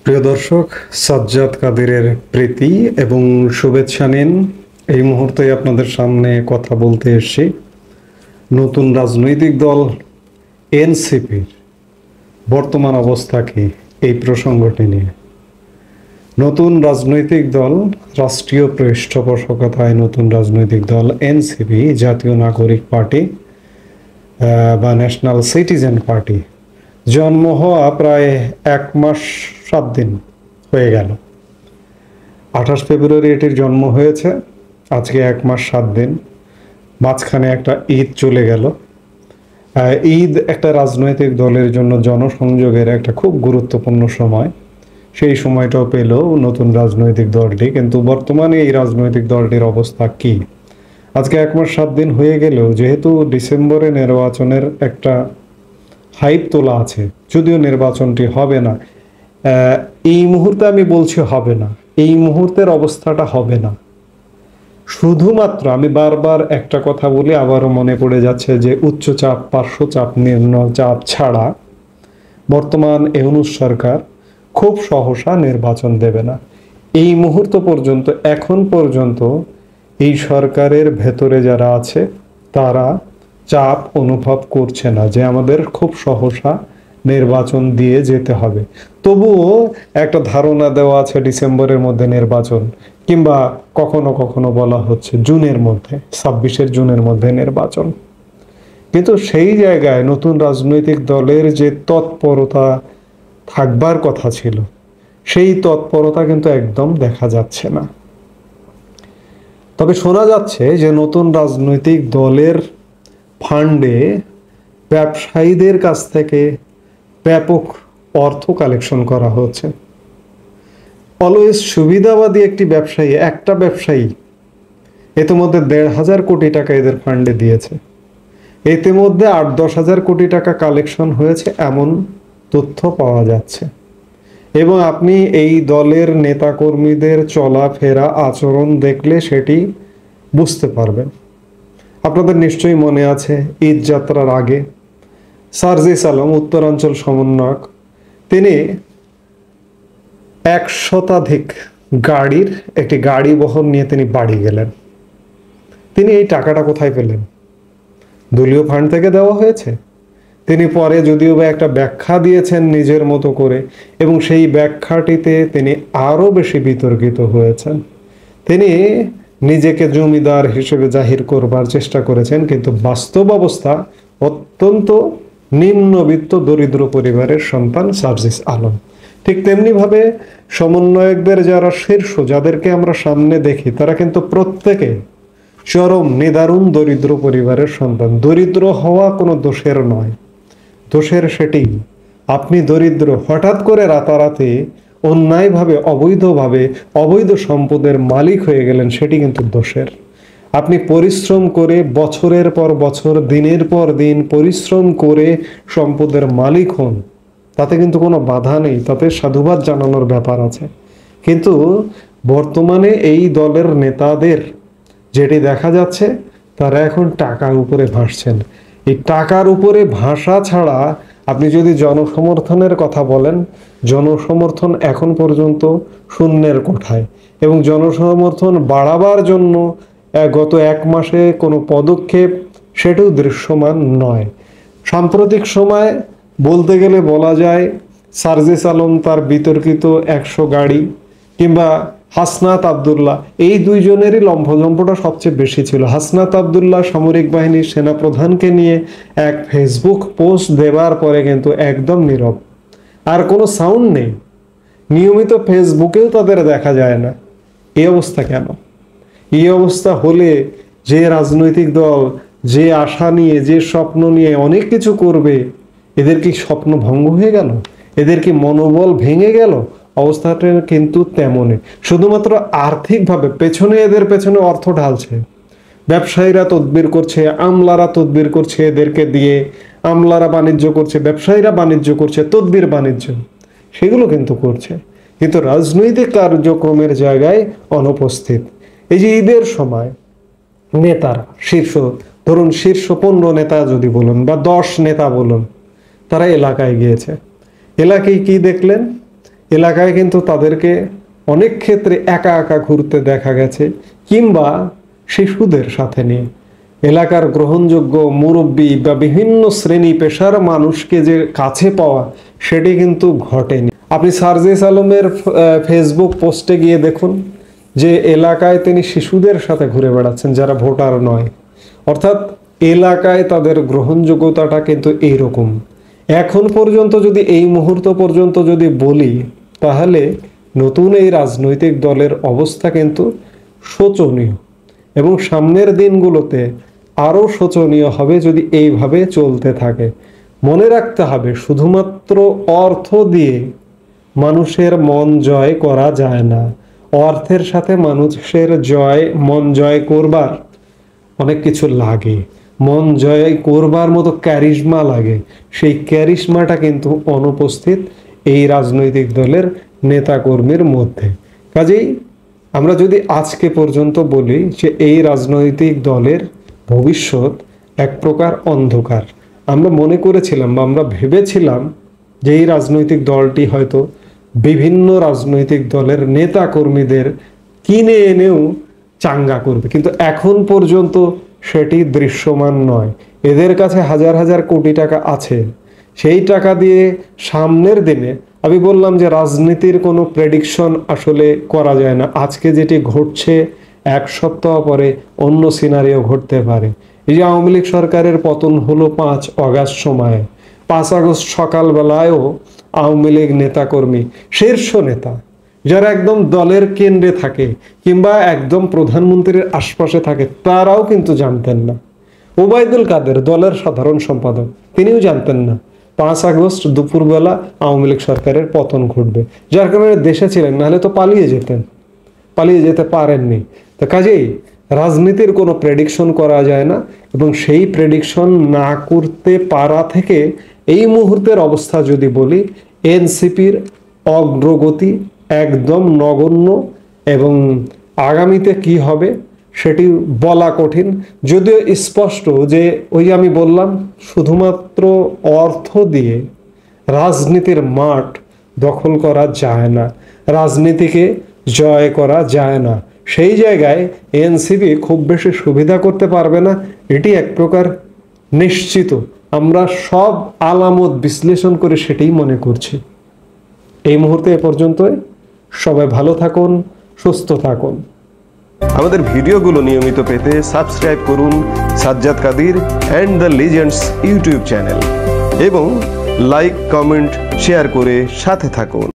প্রিয় দর্শক, সাজ্জাদ কাদেরের প্রীতি এবং শুভেচ্ছা নিন। এই মুহূর্তে আপনাদের সামনে কথা বলতে এসেছি নতুন রাজনৈতিক দল এনসিপির বর্তমান অবস্থা কি, এই প্রসঙ্গটি নিয়ে। নতুন রাজনৈতিক দল, রাষ্ট্রীয় পৃষ্ঠপোষকতায় নতুন রাজনৈতিক দল এনসিপি, জাতীয় নাগরিক পার্টি বা ন্যাশনাল সিটিজেন পার্টি, জন্ম হওয়া প্রায় 1 মাস 7 দিন হয়ে গেল। 28 ফেব্রুয়ারি এটির জন্ম হয়েছে, আজকে 1 মাস 7 দিন। মাঝখানে একটা ঈদ চলে গেল। ঈদ একটা রাজনৈতিক দলের জন্য জনসংযোগের একটা খুব গুরুত্বপূর্ণ সময়। সেই সময়টাও পেল নতুন রাজনৈতিক দলটি, কিন্তু বর্তমানে এই রাজনৈতিক দলটির অবস্থা কি? আজকে 1 মাস 7 দিন হয়ে গেলেও যেহেতু ডিসেম্বরে নির্বাচনের একটা হাইপ তোলা আছে, যদিও নির্বাচনটি হবে না, এই মুহূর্তে আমি বলছি হবে না, এই মুহূর্তের অবস্থাটা হবে না। শুধুমাত্র আমি বারবার একটা কথা বলি, আবারও মনে পড়ে যাচ্ছে যে উচ্চচাপ, পার্শ্বচাপ, নিম্নচাপ ছাড়া বর্তমান ইউনূস সরকার খুব সহসা নির্বাচন দেবে না। এই মুহূর্ত পর্যন্ত, এখন পর্যন্ত এই সরকারের ভেতরে যারা আছে তারা চাপ অনুভব করছে না যে আমাদের খুব সহসা নির্বাচন দিয়ে যেতে হবে। তবুও একটা ধারণা দেওয়া আছে ডিসেম্বরের মধ্যে নির্বাচন, কিংবা কখনো কখনো বলা হচ্ছে জুনের মধ্যে, 26 জুনের মধ্যে নির্বাচন। কিন্তু সেই জায়গায় নতুন রাজনৈতিক দলের যে তৎপরতা থাকবার কথা ছিল, সেই তৎপরতা কিন্তু একদম দেখা যাচ্ছে না। তবে শোনা যাচ্ছে যে নতুন রাজনৈতিক দলের ফান্ডে ব্যবসায়ীদের কাছ থেকে ব্যাপক অর্থ কালেকশন করা হচ্ছে। অলওয়েজ সুবিধাবাদী একটি ব্যবসায়ী, একটা ব্যবসায়ী ইতিমধ্যে 1,500 কোটি টাকা এদের ফান্ডে দিয়েছে। ইতিমধ্যে 8-10 হাজার কোটি টাকা কালেকশন হয়েছে এমন তথ্য পাওয়া যাচ্ছে। এবং আপনি এই দলের নেতাকর্মীদের চলাফেরা, আচরণ দেখলে সেটি বুঝতে পারবেন। আপনাদের নিশ্চয়ই মনে আছে, ঈদ যাত্রার আগে সার্জিস আলম, উত্তরাঞ্চল সমন্বয়ক, তিনি 1 শতাধিক গাড়ির একটি গাড়ি বহন নিয়ে তিনি বাড়ি গেলেন। তিনি এই টাকাটা কোথায় পেলেন? দলীয় ফান্ড থেকে দেওয়া হয়েছে। তিনি পরে যদিও বা একটা ব্যাখ্যা দিয়েছেন নিজের মতো করে, এবং সেই ব্যাখ্যাটিতে তিনি আরও বেশি বিতর্কিত হয়েছেন। তিনি নিজেকে জমিদার হিসেবে জাহির করবার চেষ্টা করেছেন, কিন্তু বাস্তব অবস্থা অত্যন্ত নিম্নবিত্ত দরিদ্র পরিবারের সন্তান সার্জিস আলম। ঠিক তেমনিভাবে সমন্বয়কদের যারা শীর্ষ, যাদেরকে আমরা সামনে দেখি, তারা কিন্তু প্রত্যেকে চরম নিদারুণ দরিদ্র পরিবারের সন্তান। দরিদ্র হওয়া কোনো দোষের নয়, দোষের সেটি আপনি দরিদ্র, হঠাৎ করে রাতারাতি অন্যায়ভাবে, অবৈধভাবে, অবৈধ সম্পদের মালিক হয়ে গেলেন, সেটি কিন্তু দোষের। আপনি পরিশ্রম করে বছরের পর বছর, দিনের পর দিন পরিশ্রম করে সম্পদের মালিক হন, তাতে কিন্তু কোনো বাধা নেই, তাতে সাধুবাদ জানানোর ব্যাপার আছে। কিন্তু বর্তমানে এই দলের নেতাদের যেটি দেখা যাচ্ছে, তারা এখন টাকার উপরে ভাসছেন। এই টাকার উপরে ভাসা ছাড়া আপনি যদি জনসমর্থনের কথা বলেন, জনসমর্থন এখন পর্যন্ত শূন্যের কোঠায়, এবং জনসমর্থন বাড়াবার জন্য গত 1 মাসে কোনো পদক্ষেপ সেটাও দৃশ্যমান নয়। সাম্প্রতিক সময় বলতে গেলে বলা যায়, সার্জিস আলম তার বিতর্কিত 100 গাড়ি, কিংবা হাসনাত আবদুল্লাহ, এই দুইজনেরই লম্ফঝম্পটা সবচেয়ে বেশি ছিল। হাসনাত আবদুল্লাহ সামরিক বাহিনীর সেনাপ্রধানকে নিয়ে এক ফেসবুক পোস্ট দেবার পরে কিন্তু একদম নীরব, আর কোনো সাউন্ড নেই। নিয়মিত ফেসবুকেও তাদের দেখা যায় না। এই অবস্থা কেন? এই অবস্থা হলে যে রাজনৈতিক দল যে আশা নিয়ে, যে স্বপ্ন নিয়ে অনেক কিছু করবে, এদের কি স্বপ্ন ভঙ্গ হয়ে গেল? এদের কি মনোবল ভেঙে গেল? অবস্থাটা কিন্তু তেমনই। শুধুমাত্র আর্থিকভাবে পেছনে, এদের পেছনে অর্থ ঢালছে, ব্যবসায়ীরা তদবির করছে, আমলারা তদবির করছে, এদেরকে দিয়ে আমলারা বাণিজ্য করছে, ব্যবসায়ীরা বাণিজ্য করছে, তদবির বাণিজ্য সেগুলো কিন্তু করছে, কিন্তু রাজনৈতিক কার্যক্রমের জায়গায় অনুপস্থিত। এই যে ঈদের সময় নেতারা, ধরুন শীর্ষ 15 নেতা যদি বলুন, বা 10 নেতা বলুন, তারা এলাকায় গিয়েছে। এলাকায় কি দেখলেন? এলাকায় কিন্তু তাদেরকে অনেক ক্ষেত্রে একা একা ঘুরতে দেখা গেছে, কিংবা শিশুদের সাথে নিয়ে। এলাকার গ্রহণযোগ্য মুরব্বী বা বিভিন্ন শ্রেণী পেশার মানুষকে যে কাছে পাওয়া, সেটি কিন্তু ঘটেনি। আপনি সার্জিস আলমের ফেসবুক পোস্টে গিয়ে দেখুন যে এলাকায় তিনি শিশুদের সাথে ঘুরে বেড়াচ্ছেন যারা ভোটার নয়। অর্থাৎ এলাকায় তাদের গ্রহণযোগ্যতাটা কিন্তু এইরকম। এখন পর্যন্ত যদি এই মুহূর্ত পর্যন্ত যদি বলি, তাহলে নতুন এই রাজনৈতিক দলের অবস্থা কিন্তু শোচনীয়, এবং সামনের দিনগুলোতে আরও শোচনীয় হবে যদি এইভাবে চলতে থাকে। মনে রাখতে হবে, শুধুমাত্র অর্থ দিয়ে মানুষের মন জয় করা যায় না। অর্থের সাথে মানুষের মন জয় করবার অনেক কিছু লাগে। মন জয় করবার মতো ক্যারিশমা লাগে। সেই ক্যারিশমাটা কিন্তু অনুপস্থিত এই রাজনৈতিক দলের নেতাকর্মীর মধ্যে। কাজেই আমরা যদি আজকে পর্যন্ত বলি যে এই রাজনৈতিক দলের ভবিষ্যৎ এক প্রকার অন্ধকার, আমরা মনে করেছিলাম বা আমরা ভেবেছিলাম যে এই রাজনৈতিক দলটি হয়তো বিভিন্ন রাজনৈতিক দলের নেতা কর্মীদের কিনে এনেও চাঙ্গা করবে, কিন্তু এখন পর্যন্ত সেটি দৃশ্যমান নয়। এদের কাছে হাজার হাজার কোটি টাকা আছে, সেই টাকা দিয়ে সামনের দিনে, আমি বললাম যে রাজনীতির কোনো প্রেডিকশন আসলে করা যায় না। আজকে যেটি ঘটছে, এক সপ্তাহ পরে অন্য সিনারিও ঘটতে পারে। এই যে আওয়ামী লীগ সরকারের পতন হলো 5 আগস্ট সময়ে, 5 আগস্ট সকালবেলায়ও আওয়ামী লীগ নেতাকর্মী, শীর্ষ নেতা যারা একদম দলের কেন্দ্রে থাকে কিংবা একদম প্রধানমন্ত্রীর আশপাশে থাকে, তারাও কিন্তু জানতেন না। ওবায়দুল কাদের দলের সাধারণ সম্পাদক, তিনিও জানতেন না 5 আগস্ট দুপুরবেলা আওয়ামী লীগ সরকারের পতন ঘটবে, যার কারণে দেশে ছিলেন, নাহলে তো পালিয়ে যেতে পারেননি। তো কাজেই রাজনীতির কোনো প্রেডিকশন করা যায় না, এবং সেই প্রেডিকশন না করতে পারা থেকে এই মুহূর্তের অবস্থা যদি বলি, এনসিপির অগ্রগতি একদম নগণ্য, এবং আগামীতে কি হবে সেটি বলা কঠিন। যদিও স্পষ্ট যে ওই আমি বললাম, শুধুমাত্র অর্থ দিয়ে রাজনীতির মাঠ দখল করা যায় না, রাজনীতিকে জয় করা যায় না। সেই জায়গায় এনসিপি খুব বেশি সুবিধা করতে পারবে না, এটি এক প্রকার নিশ্চিত। আমরা সব আলামত বিশ্লেষণ করে সেটাই মনে করছি। এই মুহূর্তে এ পর্যন্তই। সবাই ভালো থাকুন, সুস্থ থাকুন। আমাদের ভিডিওগুলো নিয়মিত পেতে সাবস্ক্রাইব করুন Sajjad Kadir and the legends YouTube channel, এবং লাইক, কমেন্ট, শেয়ার করে সাথে থাকুন।